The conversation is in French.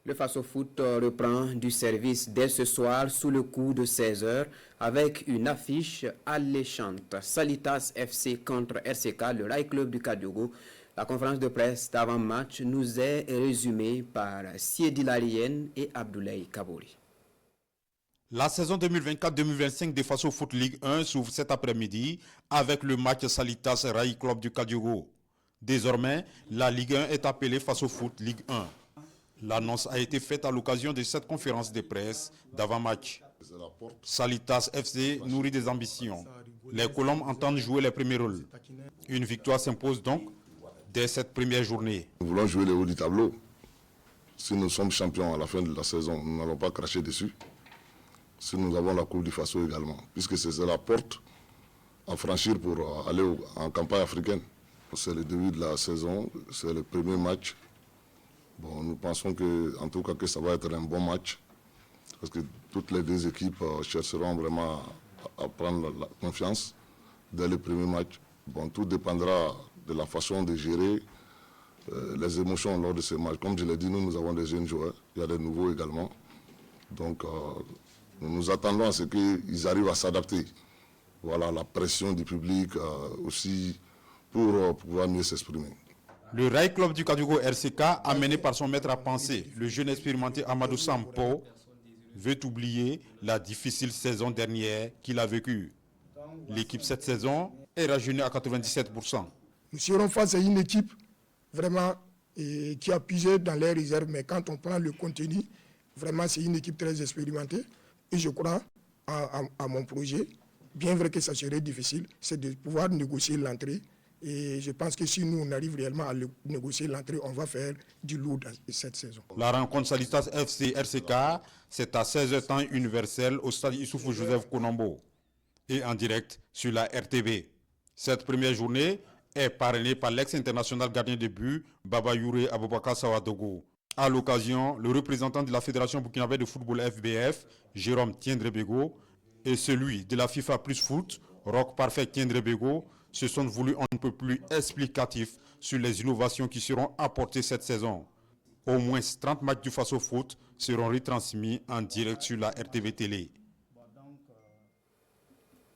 Le Faso Foot reprend du service dès ce soir sous le coup de 16h avec une affiche alléchante. Salitas FC contre RCK, le Rail Club du Kadiogo. La conférence de presse d'avant-match nous est résumée par Siedi Larien et Abdoulaye Kabouri. La saison 2024-2025 de Faso Foot Ligue 1 s'ouvre cet après-midi avec le match Salitas Rail Club du Kadiogo. Désormais, la Ligue 1 est appelée Faso Foot Ligue 1. L'annonce a été faite à l'occasion de cette conférence de presse d'avant-match. Salitas FC nourrit des ambitions. Les Colombes entendent jouer les premiers rôles. Une victoire s'impose donc dès cette première journée. Nous voulons jouer les hauts du tableau. Si nous sommes champions à la fin de la saison, nous n'allons pas cracher dessus. Si nous avons la Coupe du Faso également, puisque c'est la porte à franchir pour aller en campagne africaine. C'est le début de la saison, c'est le premier match. Bon, nous pensons en tout cas que ça va être un bon match, parce que toutes les deux équipes chercheront vraiment à prendre la confiance dès le premier match. Bon, tout dépendra de la façon de gérer les émotions lors de ce match. Comme je l'ai dit, nous avons des jeunes joueurs, il y a des nouveaux également. Donc, nous nous attendons à ce qu'ils arrivent à s'adapter. Voilà, la pression du public aussi pour pouvoir mieux s'exprimer. Le Rail Club du Kadiogo RCK, amené par son maître à penser, le jeune expérimenté Amadou Sampo, veut oublier la difficile saison dernière qu'il a vécue. L'équipe cette saison est rajeunie à 97%. Nous serons face à une équipe vraiment qui a puisé dans les réserves, mais quand on prend le contenu, vraiment c'est une équipe très expérimentée. Et je crois à mon projet, bien vrai que ça serait difficile, c'est de pouvoir négocier l'entrée. Et je pense que si nous on arrive réellement à négocier l'entrée, on va faire du lourd dans cette saison. La rencontre Salitas FC RCK, c'est à 16h temps universel au stade Issoufou Joseph Konombo et en direct sur la RTB. Cette première journée est parrainée par l'ex-international gardien de but Baba Youré Aboubakar Sawadogo. À l'occasion, le représentant de la Fédération burkinabé de football FBF, Jérôme Tiendrebego, et celui de la FIFA Plus Foot, Rock Parfait Tiendrebego, se sont voulus un peu plus explicatifs sur les innovations qui seront apportées cette saison. Au moins 30 matchs du Faso Foot seront retransmis en direct sur la RTV Télé.